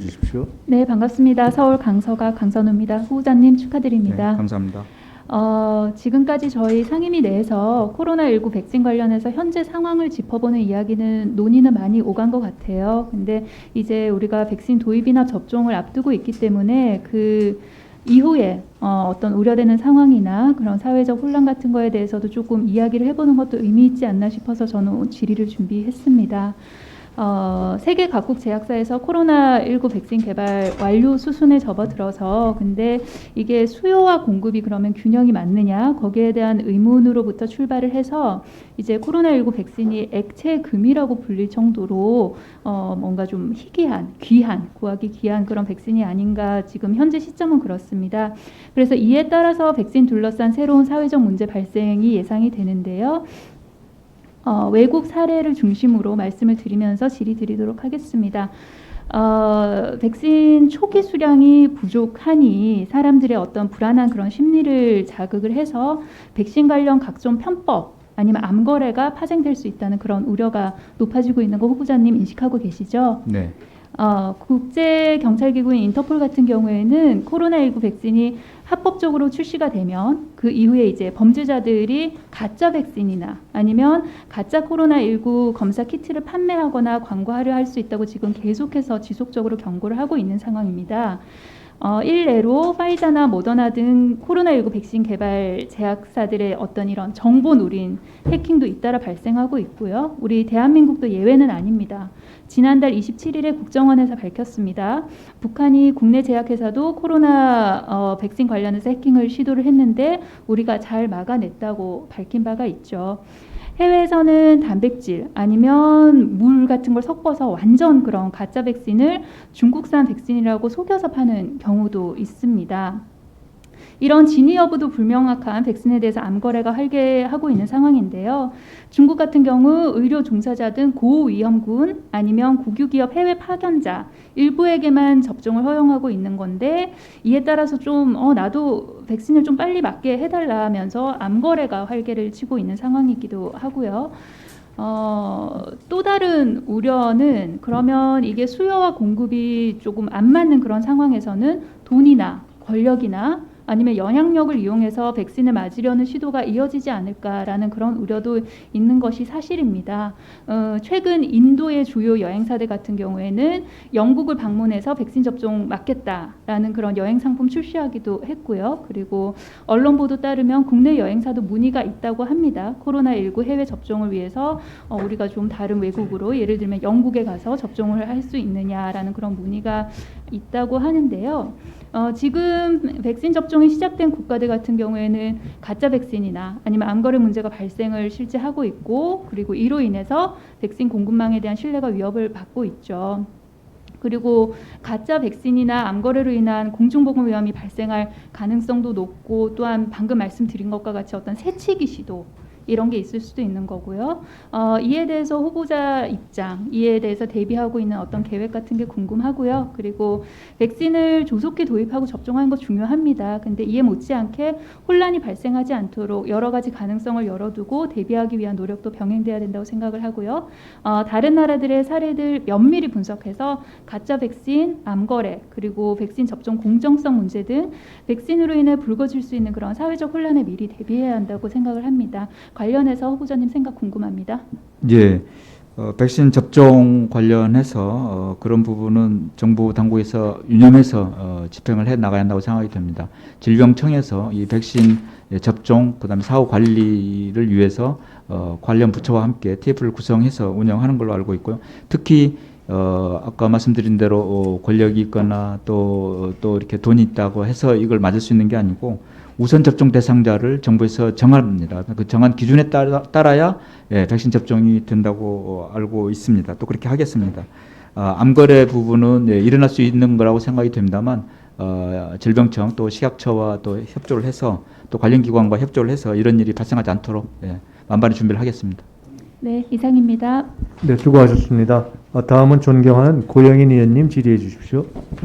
주십시오. 네, 반갑습니다. 서울 강서가 강선우입니다. 후보자님 축하드립니다. 네, 감사합니다. 지금까지 저희 상임위 내에서 코로나19 백신 관련해서 현재 상황을 짚어보는 이야기는 논의는 많이 오간 것 같아요. 근데 이제 우리가 백신 도입이나 접종을 앞두고 있기 때문에 그 이후에 어떤 우려되는 상황이나 그런 사회적 혼란 같은 거에 대해서도 조금 이야기를 해보는 것도 의미 있지 않나 싶어서 저는 질의를 준비했습니다. 세계 각국 제약사에서 코로나19 백신 개발 완료 수순에 접어들어서 근데 이게 수요와 공급이 그러면 균형이 맞느냐 거기에 대한 의문으로부터 출발을 해서 이제 코로나19 백신이 액체금이라고 불릴 정도로 뭔가 좀 희귀한, 구하기 귀한 그런 백신이 아닌가 지금 현재 시점은 그렇습니다. 그래서 이에 따라서 백신 둘러싼 새로운 사회적 문제 발생이 예상이 되는데요. 외국 사례를 중심으로 말씀을 드리면서 질의 드리도록 하겠습니다. 백신 초기 수량이 부족하니 사람들의 어떤 불안한 그런 심리를 자극을 해서 백신 관련 각종 편법 아니면 암 거래가 파생될 수 있다는 그런 우려가 높아지고 있는 거 후보자님 인식하고 계시죠? 네. 국제경찰기구인 인터폴 같은 경우에는 코로나19 백신이 합법적으로 출시가 되면 그 이후에 이제 범죄자들이 가짜 백신이나 아니면 가짜 코로나19 검사 키트를 판매하거나 광고하려 할 수 있다고 지금 계속해서 지속적으로 경고를 하고 있는 상황입니다. 일례로 파이자나 모더나 등 코로나19 백신 개발 제약사들의 어떤 이런 정보 누린 해킹도 잇따라 발생하고 있고요. 우리 대한민국도 예외는 아닙니다. 지난달 27일에 국정원에서 밝혔습니다. 북한이 국내 제약회사도 코로나 백신 관련해서 해킹을 시도를 했는데 우리가 잘 막아냈다고 밝힌 바가 있죠. 해외에서는 단백질 아니면 물 같은 걸 섞어서 완전 그런 가짜 백신을 중국산 백신이라고 속여서 파는 경우도 있습니다. 이런 진위 여부도 불명확한 백신에 대해서 암 거래가 활개하고 있는 상황인데요. 중국 같은 경우 의료 종사자 등 고위험군 아니면 국유기업 해외 파견자 일부에게만 접종을 허용하고 있는 건데 이에 따라서 좀 나도 백신을 좀 빨리 맞게 해달라 하면서 암 거래가 활개를 치고 있는 상황이기도 하고요. 또 다른 우려는 그러면 이게 수요와 공급이 조금 안 맞는 그런 상황에서는 돈이나 권력이나 아니면 영향력을 이용해서 백신을 맞으려는 시도가 이어지지 않을까라는 그런 우려도 있는 것이 사실입니다. 최근 인도의 주요 여행사들 같은 경우에는 영국을 방문해서 백신 접종 맞겠다라는 그런 여행 상품 출시하기도 했고요. 그리고 언론 보도 따르면 국내 여행사도 문의가 있다고 합니다. 코로나19 해외 접종을 위해서 우리가 좀 다른 외국으로 예를 들면 영국에 가서 접종을 할 수 있느냐라는 그런 문의가 있다고 하는데요. 지금 백신 접종이 시작된 국가들 같은 경우에는 가짜 백신이나 아니면 암거래 문제가 발생을 실제 하고 있고 그리고 이로 인해서 백신 공급망에 대한 신뢰가 위협을 받고 있죠. 그리고 가짜 백신이나 암거래로 인한 공중보건 위험이 발생할 가능성도 높고 또한 방금 말씀드린 것과 같이 어떤 새치기 시도 이런 게 있을 수도 있는 거고요. 이에 대해서 후보자 입장, 이에 대해서 대비하고 있는 어떤 계획 같은 게 궁금하고요. 그리고 백신을 조속히 도입하고 접종하는 거 중요합니다. 근데 이에 못지않게 혼란이 발생하지 않도록 여러 가지 가능성을 열어두고 대비하기 위한 노력도 병행돼야 된다고 생각을 하고요. 다른 나라들의 사례들 면밀히 분석해서 가짜 백신, 암거래, 그리고 백신 접종 공정성 문제 등 백신으로 인해 불거질 수 있는 그런 사회적 혼란에 미리 대비해야 한다고 생각을 합니다. 관련해서 후보자님 생각 궁금합니다. 예, 백신 접종 관련해서 그런 부분은 정부 당국에서 유념해서 집행을 해 나가야 한다고 생각이 됩니다. 질병청에서 이 백신 접종, 그다음에 사후 관리를 위해서 관련 부처와 함께 TF를 구성해서 운영하는 걸로 알고 있고요. 특히 아까 말씀드린 대로 권력이 있거나 또 이렇게 돈이 있다고 해서 이걸 맞을 수 있는 게 아니고 우선 접종 대상자를 정부에서 정합니다. 그 정한 기준에 따라야 백신 접종이 된다고 알고 있습니다. 또 그렇게 하겠습니다. 암거래 부분은 일어날 수 있는 거라고 생각이 됩니다만 질병청 또 식약처와 또 협조를 해서 또 관련 기관과 협조를 해서 이런 일이 발생하지 않도록 만반의 준비를 하겠습니다. 네, 이상입니다. 네, 수고하셨습니다. 다음은 존경하는 고영인 의원님 질의해 주십시오.